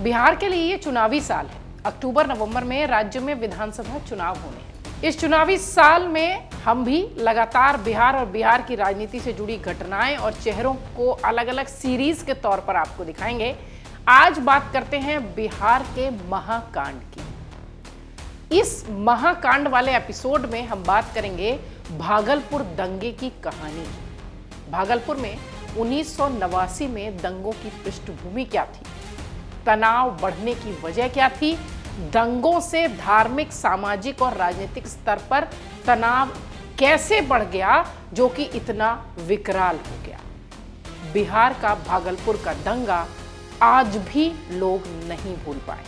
बिहार के लिए ये चुनावी साल है। अक्टूबर नवंबर में राज्य में विधानसभा चुनाव होने हैं। इस चुनावी साल में हम भी लगातार बिहार और बिहार की राजनीति से जुड़ी घटनाएं और चेहरों को अलग अलग सीरीज के तौर पर आपको दिखाएंगे। आज बात करते हैं बिहार के महाकांड की। इस महाकांड वाले एपिसोड में हम बात करेंगे भागलपुर दंगे की कहानी। भागलपुर में 1989 में दंगों की पृष्ठभूमि क्या थी, तनाव बढ़ने की वजह क्या थी, दंगों से धार्मिक, सामाजिक और राजनीतिक स्तर पर तनाव कैसे बढ़ गया जो कि इतना विकराल हो गया। बिहार का भागलपुर का दंगा आज भी लोग नहीं भूल पाए।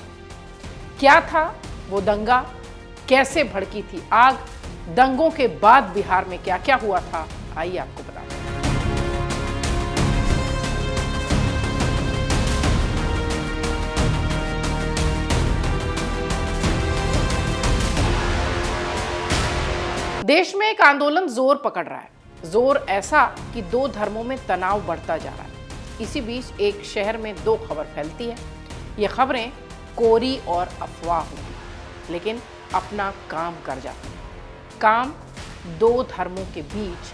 क्या था वो दंगा, कैसे भड़की थी आग, दंगों के बाद बिहार में क्या क्या हुआ था, आइए आपको बताते हैं। देश में एक आंदोलन जोर पकड़ रहा है। जोर ऐसा कि दो धर्मों में तनाव बढ़ता जा रहा है। इसी बीच एक शहर में दो खबर फैलती है। ये खबरें कोरी और अफवाह होती, लेकिन अपना काम कर जाती है। काम दो धर्मों के बीच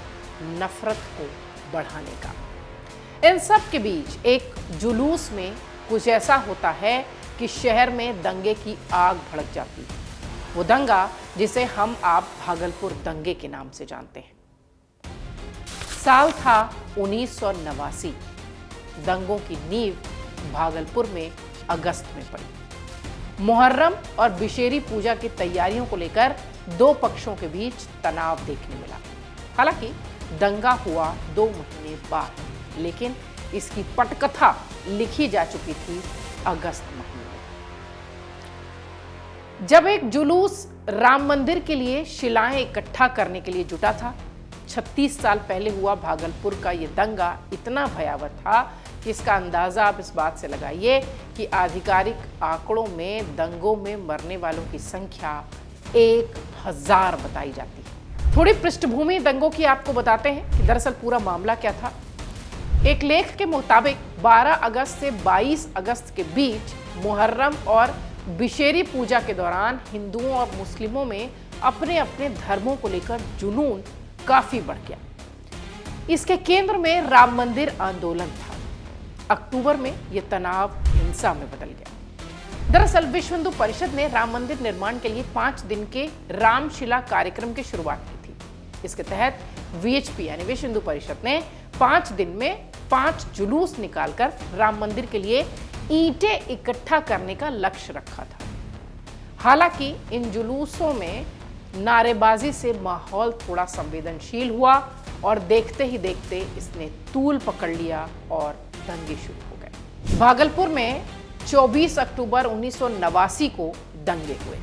नफरत को बढ़ाने का। इन सब के बीच एक जुलूस में कुछ ऐसा होता है कि शहर में दंगे की आग भड़क जाती है। वो दंगा जिसे हम आप भागलपुर दंगे के नाम से जानते हैं। साल था 1989। दंगों की नींव भागलपुर में अगस्त में पड़ी। मुहर्रम और बिशेरी पूजा की तैयारियों को लेकर दो पक्षों के बीच तनाव देखने मिला। हालांकि दंगा हुआ 2 महीने बाद, लेकिन इसकी पटकथा लिखी जा चुकी थी अगस्त महीने। जब एक जुलूस राम मंदिर के लिए शिलाएं इकट्ठा करने के लिए जुटा था। 36 साल पहले हुआ भागलपुर का यह दंगा इतना भयावह था कि इसका अंदाजा आप इस बात से लगाइए कि आधिकारिक आंकड़ों में दंगों में मरने वालों की संख्या 1000 बताई जाती है। थोड़ी पृष्ठभूमि दंगों की आपको बताते हैं कि दरअसल पूरा मामला क्या था। एक लेख के मुताबिक 12 अगस्त से 22 अगस्त के बीच मुहर्रम और बिशेरी पूजा के दौरान हिंदुओं और मुस्लिमों में अपने अपने धर्मों को लेकर जुनून काफी बढ़ गया। इसके केंद्र में राम मंदिर आंदोलन था। अक्टूबर में यह तनाव हिंसा में बदल गया। दरअसल विश्व हिंदू परिषद ने राम मंदिर निर्माण के लिए 5 दिन के रामशिला कार्यक्रम की शुरुआत की थी। इसके तहत वीएचपी यानी विश्व हिंदू परिषद ने 5 दिन में 5 जुलूस निकालकर राम मंदिर के लिए ईंटें इकट्ठा करने का लक्ष्य रखा था। हालांकि इन जुलूसों में नारेबाजी से माहौल थोड़ा संवेदनशील हुआ और देखते ही देखते इसने तूल पकड़ लिया और दंगे शुरू हो गए। भागलपुर में 24 अक्टूबर 1989 को दंगे हुए।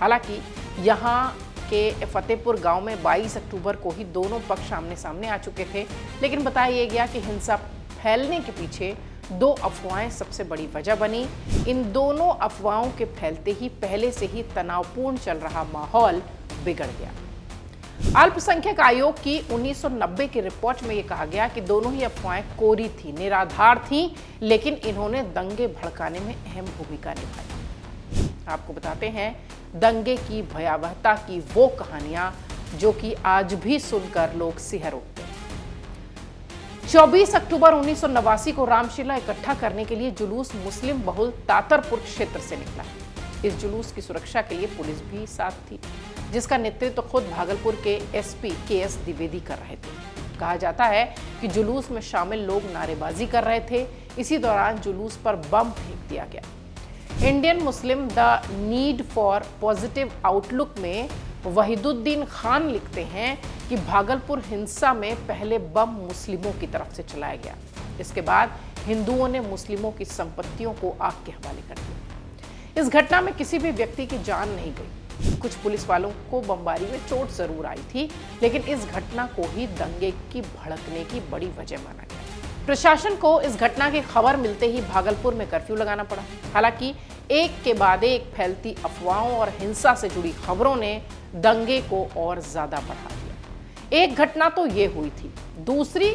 हालांकि यहाँ के फतेहपुर गांव में 22 अक्टूबर को ही दोनों पक्ष आमने सामने आ चुके थे, लेकिन बताया गया कि हिंसा फैलने के पीछे 2 अफवाहें सबसे बड़ी वजह बनी। इन दोनों अफवाहों के फैलते ही पहले से ही तनावपूर्ण चल रहा माहौल बिगड़ गया। अल्पसंख्यक आयोग की 1990 की रिपोर्ट में यह कहा गया कि दोनों ही अफवाहें कोरी थी, निराधार थी, लेकिन इन्होंने दंगे भड़काने में अहम भूमिका निभाई। आपको बताते हैं दंगे की भयावहता की वो कहानियां जो कि आज भी सुनकर लोग सिहर उठते हैं। 24 अक्टूबर 1989 को रामशिला इकट्ठा करने के लिए जुलूस मुस्लिम बहुल तातरपुर क्षेत्र से निकला। इस जुलूस की सुरक्षा के लिए पुलिस भी साथ थी, जिसका नेतृत्व खुद भागलपुर के एसपी केएस द्विवेदी कर रहे थे। कहा जाता है कि जुलूस में शामिल लोग नारेबाजी कर रहे थे। इसी दौरान जुलूस पर बम फेंक दिया गया। Indian Muslim the need for positive outlook में वहीदुद्दीन खान लिखते हैं कि भागलपुर हिंसा में पहले बम मुस्लिमों की तरफ से चलाया गया। इसके बाद हिंदुओं ने मुस्लिमों की संपत्तियों को आग के हवाले कर दिया। इस घटना में किसी भी व्यक्ति की जान नहीं गई। कुछ पुलिस वालों को बमबारी में चोट जरूर आई थी, लेकिन इस घटना को ही दंगे की भड़कने की बड़ी वजह माना गया। प्रशासन को इस घटना की खबर मिलते ही भागलपुर में कर्फ्यू लगाना पड़ा। हालांकि एक के बाद एक फैलती अफवाहों और हिंसा से जुड़ी खबरों ने दंगे को और ज्यादा बढ़ा दिया। एक घटना तो ये हुई थी, दूसरी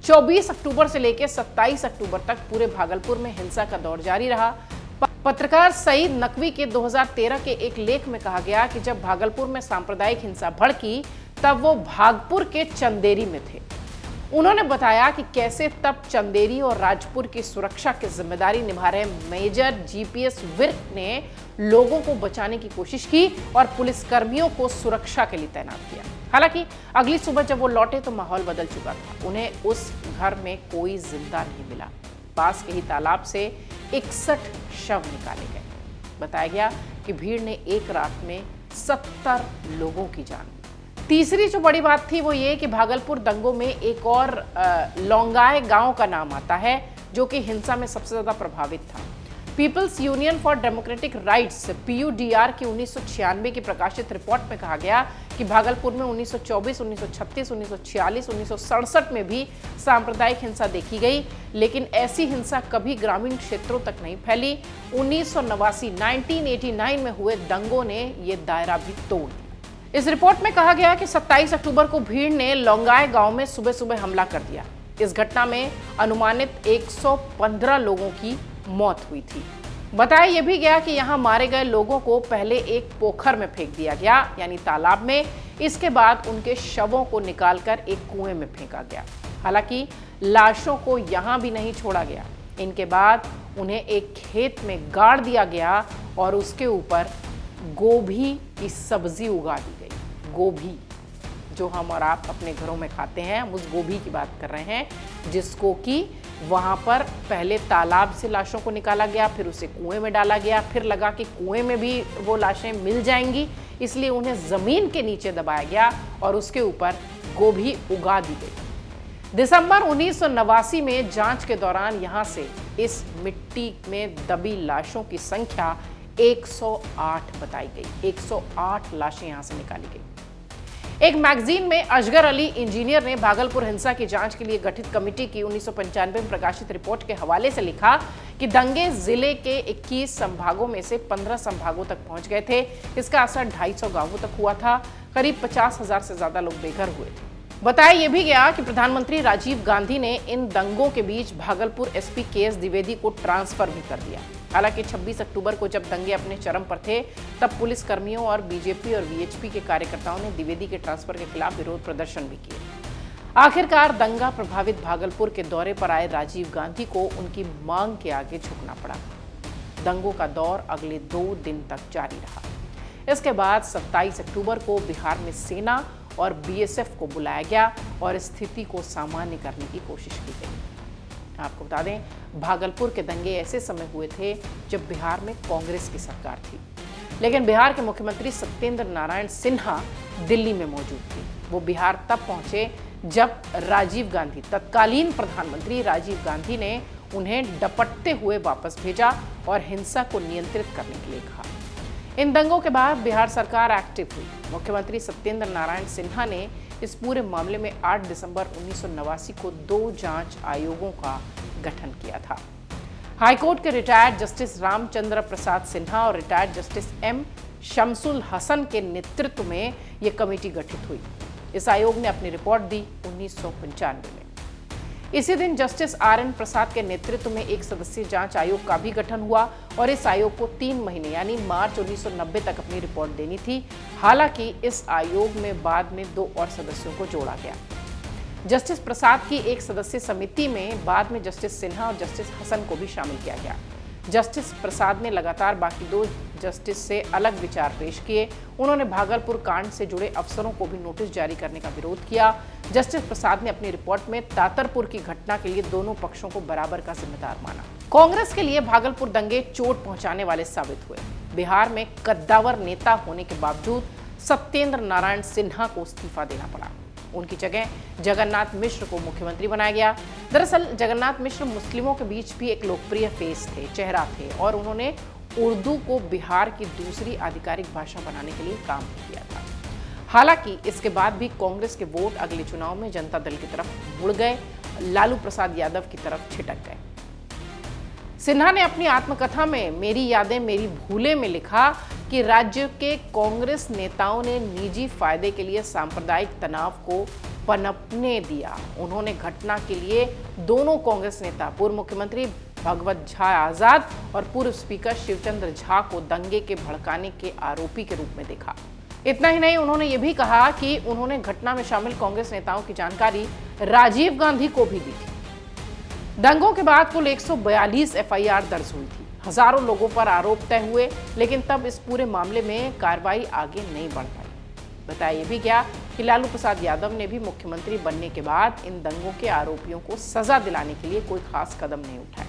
24 अक्टूबर से लेकर 27 अक्टूबर तक पूरे भागलपुर में हिंसा का दौर जारी रहा। पत्रकार सईद नकवी के 2013 के एक लेख में कहा गया कि जब भागलपुर में सांप्रदायिक हिंसा भड़की तब वो भागपुर के चंदेरी में थे। उन्होंने बताया कि कैसे तब चंदेरी और राजपुर की सुरक्षा की जिम्मेदारी निभा रहे मेजर जीपीएस विर्क ने लोगों को बचाने की कोशिश की और पुलिसकर्मियों को सुरक्षा के लिए तैनात किया। हालांकि अगली सुबह जब वो लौटे तो माहौल बदल चुका था। उन्हें उस घर में कोई जिंदा नहीं मिला। पास के ही तालाब से 61 शव निकाले गए। बताया गया कि भीड़ ने एक रात में 70 लोगों की जान ली। तीसरी जो बड़ी बात थी वो ये कि भागलपुर दंगों में एक और लौंगाई गांव का नाम आता है जो कि हिंसा में सबसे ज्यादा प्रभावित था। People's union for democratic rights PUDR की 1996 की प्रकाशित रिपोर्ट में कहा गया कि भागलपुर में 1924, 1936, 1946, 1967 में भी सांप्रदायिक हिंसा देखी गई, लेकिन ऐसी हिंसा कभी ग्रामीण क्षेत्रों तक नहीं फैली। 1989 में हुए दंगों ने ये दायरा भी तोड़ दिया। इस रिपोर्ट में कहा गया कि 27 अक्टूबर को भीड़ ने लौंगाई गांव में सुबह सुबह हमला कर दिया। इस घटना में अनुमानित 115 लोगों की मौत हुई थी। बताया यह भी गया कि यहां मारे गए लोगों को पहले एक पोखर में फेंक दिया गया, यानी तालाब में। इसके बाद उनके शवों को निकालकर एक कुएं में फेंका गया। हालांकि लाशों को यहां भी नहीं छोड़ा गया। इनके बाद उन्हें एक खेत में गाड़ दिया गया और उसके ऊपर गोभी की सब्जी उगा दी गई। गोभी जो हम और आप अपने घरों में खाते हैं, हम उस गोभी की बात कर रहे हैं, जिसको कि वहां पर पहले तालाब से लाशों को निकाला गया, फिर उसे कुएं में डाला गया, फिर लगा कि कुएं में भी वो लाशें मिल जाएंगी, इसलिए उन्हें जमीन के नीचे दबाया गया और उसके ऊपर गोभी उगा दी गई। दिसंबर 1989 में जांच के दौरान यहां से इस मिट्टी में दबी लाशों की संख्या 108 बताई गई। 108 लाशें यहां से निकाली गई। एक मैगजीन में असगर अली इंजीनियर ने भागलपुर हिंसा की जांच के लिए गठित कमेटी की 1995 में प्रकाशित रिपोर्ट के हवाले से लिखा कि दंगे जिले के 21 संभागों में से 15 संभागों तक पहुंच गए थे। इसका असर 250 गांवों तक हुआ था। करीब 50,000 से ज्यादा लोग बेघर हुए थे। बताया यह भी गया कि प्रधानमंत्री राजीव गांधी ने इन दंगों के बीच भागलपुर एसपी केएस द्विवेदी को ट्रांसफर भी कर दिया। हालांकि 26 अक्टूबर को जब दंगे अपने चरम पर थे तब पुलिस कर्मियों और बीजेपी और वीएचपी के कार्यकर्ताओं ने द्विवेदी के ट्रांसफर के खिलाफ विरोध प्रदर्शन भी किए। आखिरकार दंगा प्रभावित भागलपुर के दौरे पर आए राजीव गांधी को उनकी मांग के आगे झुकना पड़ा। दंगों का दौर अगले 2 दिन तक जारी रहा। इसके बाद 27 अक्टूबर को बिहार में सेना और बीएसएफ को बुलाया गया और स्थिति को सामान्य करने की कोशिश की गई। आपको बता दें, भागलपुर के दंगे ऐसे समय हुए थे जब बिहार में कांग्रेस की सरकार थी, लेकिन बिहार के मुख्यमंत्री सत्येंद्र नारायण सिन्हा दिल्ली में मौजूद थे। वो बिहार तब पहुंचे जब राजीव गांधी, तत्कालीन प्रधानमंत्री राजीव गांधी ने उन्हें डपटते हुए वापस भेजा और हिंसा को नियंत्रित करने के लिए कहा। इन दंगों के बाद बिहार सरकार एक्टिव हुई। मुख्यमंत्री सत्येंद्र नारायण सिन्हा ने इस पूरे मामले में 8 दिसंबर 1989 को 2 जांच आयोगों का गठन किया था। हाईकोर्ट के रिटायर्ड जस्टिस रामचंद्र प्रसाद सिन्हा और retired justice M Shamsul Hasan के नेतृत्व में यह कमेटी गठित हुई। इस आयोग ने अपनी रिपोर्ट दी 1995 में। इसी दिन जस्टिस आरएन प्रसाद के नेतृत्व में एक सदस्यीय जांच आयोग का भी गठन हुआ और इस आयोग को 3 महीने यानी मार्च 1990 तक अपनी रिपोर्ट देनी थी। हालांकि इस आयोग में बाद में 2 और सदस्यों को जोड़ा गया। जस्टिस प्रसाद की एक सदस्यीय समिति में बाद में जस्टिस सिन्हा और जस्टिस हसन को भी शामिल किया गया। जस्टिस प्रसाद ने लगातार बाकी 2 जस्टिस से अलग विचार पेश किए। उन्होंने भागलपुर कांड से जुड़े अफसरों को भी नोटिस जारी करने का विरोध किया। जस्टिस प्रसाद ने अपनी रिपोर्ट में तातरपुर की घटना के लिए दोनों पक्षों को बराबर का जिम्मेदार माना। कांग्रेस के लिए भागलपुर दंगे चोट पहुंचाने वाले साबित हुए। बिहार में कद्दावर नेता होने के बावजूद सत्येंद्र नारायण सिन्हा को इस्तीफा देना पड़ा। उनकी जगह जगन्नाथ मिश्र को मुख्यमंत्री बनाया गया। दरअसल जगन्नाथ मिश्र मुस्लिमों के बीच भी एक लोकप्रिय फेस थे, चेहरा थे, और उन्होंने उर्दू को बिहार की दूसरी आधिकारिक भाषा बनाने के लिए काम किया था। हालांकि इसके बाद भी कांग्रेस के वोट अगले चुनाव में जनता दल की तरफ मुड़ गए, लालू प्रसाद यादव की तरफ छिटक गए। सिन्हा ने अपनी आत्मकथा में मेरी यादें मेरी भूलें में लिखा कि राज्य के कांग्रेस नेताओं ने निजी फायदे के लिए सांप्रदायिक तनाव को पनपने दिया। उन्होंने घटना के लिए दोनों कांग्रेस नेता पूर्व मुख्यमंत्री भगवत झा आजाद और पूर्व स्पीकर शिवचंद्र झा को दंगे के भड़काने के आरोपी के रूप में देखा। इतना ही नहीं, उन्होंने ये भी कहा कि उन्होंने घटना में शामिल कांग्रेस नेताओं की जानकारी राजीव गांधी को भी दी थी। दंगों के बाद कुल 142 एफआईआर दर्ज हुई थी। हजारों लोगों पर आरोप तय हुए, लेकिन तब इस पूरे मामले में कार्रवाई आगे नहीं बढ़ पाई। बताया यह भी गया कि लालू प्रसाद यादव ने भी मुख्यमंत्री बनने के बाद इन दंगों के आरोपियों को सजा दिलाने के लिए कोई खास कदम नहीं उठाए।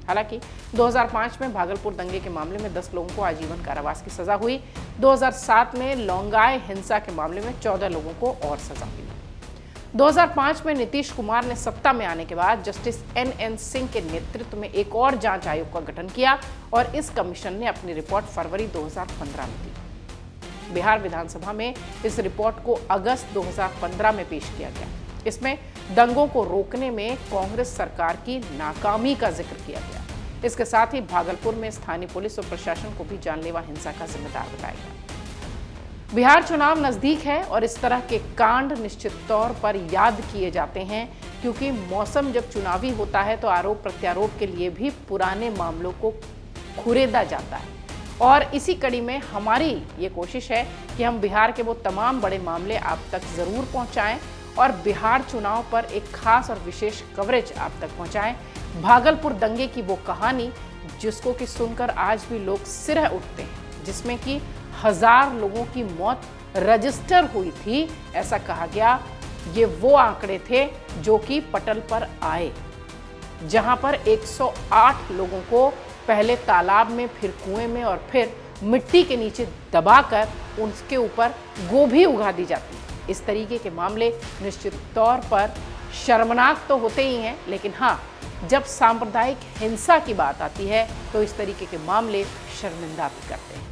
हालांकि 2005 में भागलपुर दंगे के मामले में 10 लोगों को आजीवन कारावास की सजा हुई। 2007 में लोंगाई हिंसा के मामले में 14 लोगों को और सजा मिली। 2005 में नीतीश कुमार ने सत्ता में आने के बाद जस्टिस NN सिंह के नेतृत्व में एक और जांच आयोग का गठन किया और इस कमीशन ने अपनी रिपोर्ट फरवरी 2015 में दी। बिहार विधानसभा में इस रिपोर्ट को अगस्त 2015 में पेश किया गया। इसमें दंगों को रोकने में कांग्रेस सरकार की नाकामी का जिक्र किया गया। इसके साथ ही भागलपुर में स्थानीय पुलिस और प्रशासन को भी जानलेवा हिंसा का जिम्मेदार बताया गया। बिहार चुनाव नजदीक है और इस तरह के कांड निश्चित तौर पर याद किए जाते हैं, क्योंकि मौसम जब चुनावी होता है तो आरोप प्रत्यारोप के लिए भी पुराने मामलों को खुरेदा जाता है। और इसी कड़ी में हमारी ये कोशिश है कि हम बिहार के वो तमाम बड़े मामले आप तक जरूर पहुंचाएं और बिहार चुनाव पर एक खास और विशेष कवरेज आप तक पहुंचाएं। भागलपुर दंगे की वो कहानी जिसको कि सुनकर आज भी लोग सिरह उठते हैं, जिसमें कि 1000 लोगों की मौत रजिस्टर हुई थी, ऐसा कहा गया। ये वो आंकड़े थे जो कि पटल पर आए, जहां पर 108 लोगों को पहले तालाब में, फिर कुएं में और फिर मिट्टी के नीचे दबाकर उसके ऊपर गोभी उगा दी जाती है। इस तरीके के मामले निश्चित तौर पर शर्मनाक तो होते ही हैं, लेकिन हाँ, जब सांप्रदायिक हिंसा की बात आती है तो इस तरीके के मामले शर्मिंदा भी करते हैं।